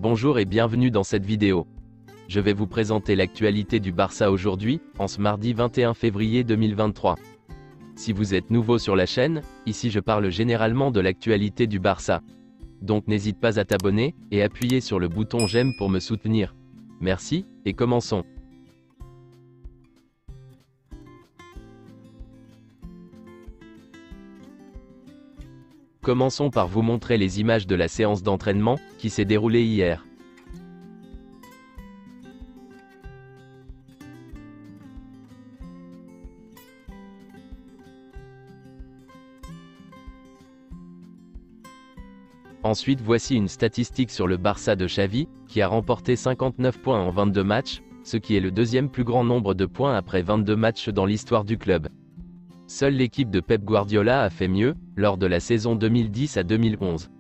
Bonjour et bienvenue dans cette vidéo. Je vais vous présenter l'actualité du Barça aujourd'hui, en ce mardi 21 février 2023. Si vous êtes nouveau sur la chaîne, ici je parle généralement de l'actualité du Barça. Donc n'hésite pas à t'abonner, et appuyer sur le bouton j'aime pour me soutenir. Merci, et commençons. Commençons par vous montrer les images de la séance d'entraînement, qui s'est déroulée hier. Ensuite voici une statistique sur le Barça de Xavi, qui a remporté 59 points en 22 matchs, ce qui est le deuxième plus grand nombre de points après 22 matchs dans l'histoire du club. Seule l'équipe de Pep Guardiola a fait mieux, lors de la saison 2010 à 2011.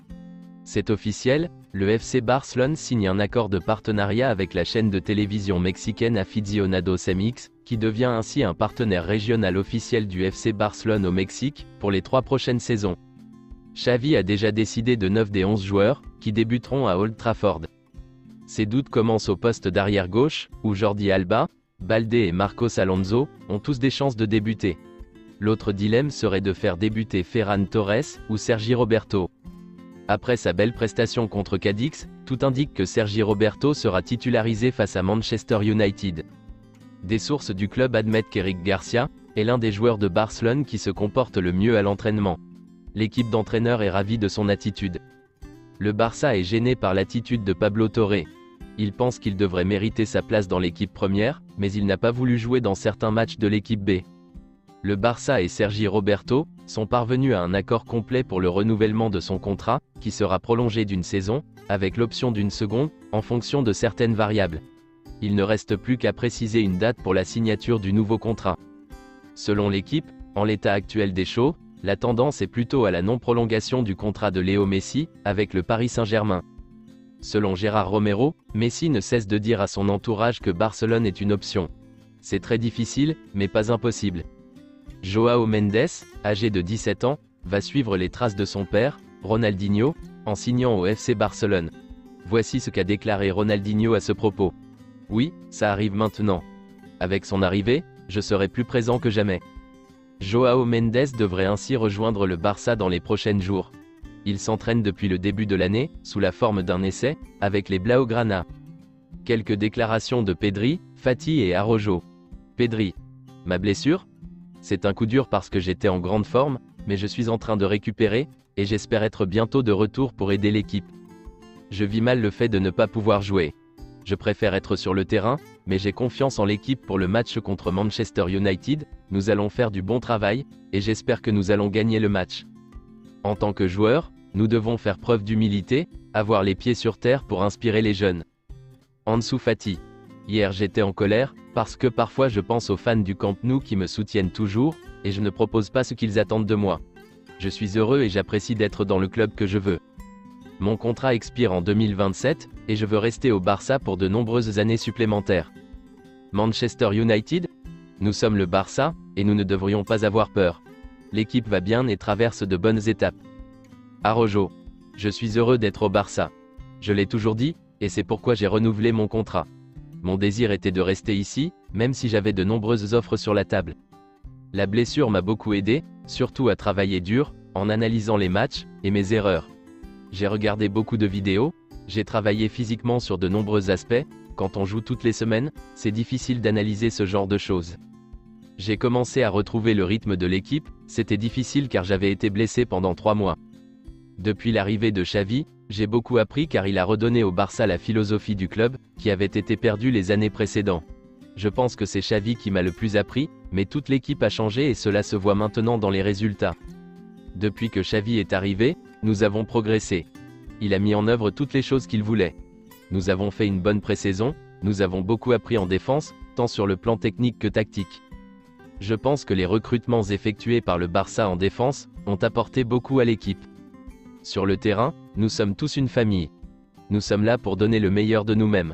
C'est officiel, le FC Barcelone signe un accord de partenariat avec la chaîne de télévision mexicaine Aficionados MX, qui devient ainsi un partenaire régional officiel du FC Barcelone au Mexique, pour les 3 prochaines saisons. Xavi a déjà décidé de 9 des 11 joueurs, qui débuteront à Old Trafford. Ces doutes commencent au poste d'arrière gauche, où Jordi Alba, Baldé et Marcos Alonso ont tous des chances de débuter. L'autre dilemme serait de faire débuter Ferran Torres ou Sergi Roberto. Après sa belle prestation contre Cadix, tout indique que Sergi Roberto sera titularisé face à Manchester United. Des sources du club admettent qu'Eric Garcia est l'un des joueurs de Barcelone qui se comporte le mieux à l'entraînement. L'équipe d'entraîneurs est ravie de son attitude. Le Barça est gêné par l'attitude de Pablo Torre. Il pense qu'il devrait mériter sa place dans l'équipe première, mais il n'a pas voulu jouer dans certains matchs de l'équipe B. Le Barça et Sergi Roberto sont parvenus à un accord complet pour le renouvellement de son contrat, qui sera prolongé d'une saison, avec l'option d'une seconde, en fonction de certaines variables. Il ne reste plus qu'à préciser une date pour la signature du nouveau contrat. Selon l'équipe, en l'état actuel des choses, la tendance est plutôt à la non-prolongation du contrat de Léo Messi, avec le Paris Saint-Germain. Selon Gérard Romero, Messi ne cesse de dire à son entourage que Barcelone est une option. C'est très difficile, mais pas impossible. Joao Mendes, âgé de 17 ans, va suivre les traces de son père, Ronaldinho, en signant au FC Barcelone. Voici ce qu'a déclaré Ronaldinho à ce propos. « Oui, ça arrive maintenant. Avec son arrivée, je serai plus présent que jamais. » Joao Mendes devrait ainsi rejoindre le Barça dans les prochains jours. Il s'entraîne depuis le début de l'année, sous la forme d'un essai, avec les Blaugrana. Quelques déclarations de Pedri, Fati et Araujo. Pedri. Ma blessure ? C'est un coup dur parce que j'étais en grande forme, mais je suis en train de récupérer, et j'espère être bientôt de retour pour aider l'équipe. Je vis mal le fait de ne pas pouvoir jouer. Je préfère être sur le terrain, mais j'ai confiance en l'équipe pour le match contre Manchester United, nous allons faire du bon travail, et j'espère que nous allons gagner le match. En tant que joueur, nous devons faire preuve d'humilité, avoir les pieds sur terre pour inspirer les jeunes. Ansu Fati. Hier j'étais en colère, parce que parfois je pense aux fans du Camp Nou qui me soutiennent toujours, et je ne propose pas ce qu'ils attendent de moi. Je suis heureux et j'apprécie d'être dans le club que je veux. Mon contrat expire en 2027, et je veux rester au Barça pour de nombreuses années supplémentaires. Manchester United ? Nous sommes le Barça, et nous ne devrions pas avoir peur. L'équipe va bien et traverse de bonnes étapes. Araujo. Je suis heureux d'être au Barça. Je l'ai toujours dit, et c'est pourquoi j'ai renouvelé mon contrat. Mon désir était de rester ici, même si j'avais de nombreuses offres sur la table. La blessure m'a beaucoup aidé, surtout à travailler dur, en analysant les matchs, et mes erreurs. J'ai regardé beaucoup de vidéos, j'ai travaillé physiquement sur de nombreux aspects. Quand on joue toutes les semaines, c'est difficile d'analyser ce genre de choses. J'ai commencé à retrouver le rythme de l'équipe, c'était difficile car j'avais été blessé pendant 3 mois. Depuis l'arrivée de Xavi, j'ai beaucoup appris car il a redonné au Barça la philosophie du club, qui avait été perdue les années précédentes. Je pense que c'est Xavi qui m'a le plus appris, mais toute l'équipe a changé et cela se voit maintenant dans les résultats. Depuis que Xavi est arrivé, nous avons progressé. Il a mis en œuvre toutes les choses qu'il voulait. Nous avons fait une bonne pré-saison, nous avons beaucoup appris en défense, tant sur le plan technique que tactique. Je pense que les recrutements effectués par le Barça en défense ont apporté beaucoup à l'équipe. Sur le terrain, nous sommes tous une famille. Nous sommes là pour donner le meilleur de nous-mêmes.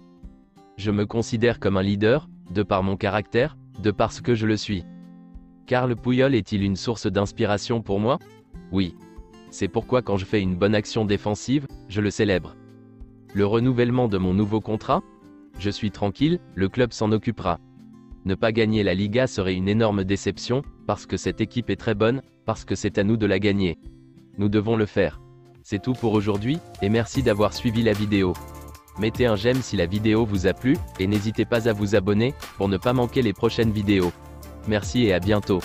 Je me considère comme un leader, de par mon caractère, de par ce que je le suis. Carles Puyol est-il une source d'inspiration pour moi ? Oui. C'est pourquoi quand je fais une bonne action défensive, je le célèbre. Le renouvellement de mon nouveau contrat? Je suis tranquille, le club s'en occupera. Ne pas gagner la Liga serait une énorme déception, parce que cette équipe est très bonne, parce que c'est à nous de la gagner. Nous devons le faire. C'est tout pour aujourd'hui, et merci d'avoir suivi la vidéo. Mettez un j'aime si la vidéo vous a plu, et n'hésitez pas à vous abonner, pour ne pas manquer les prochaines vidéos. Merci et à bientôt.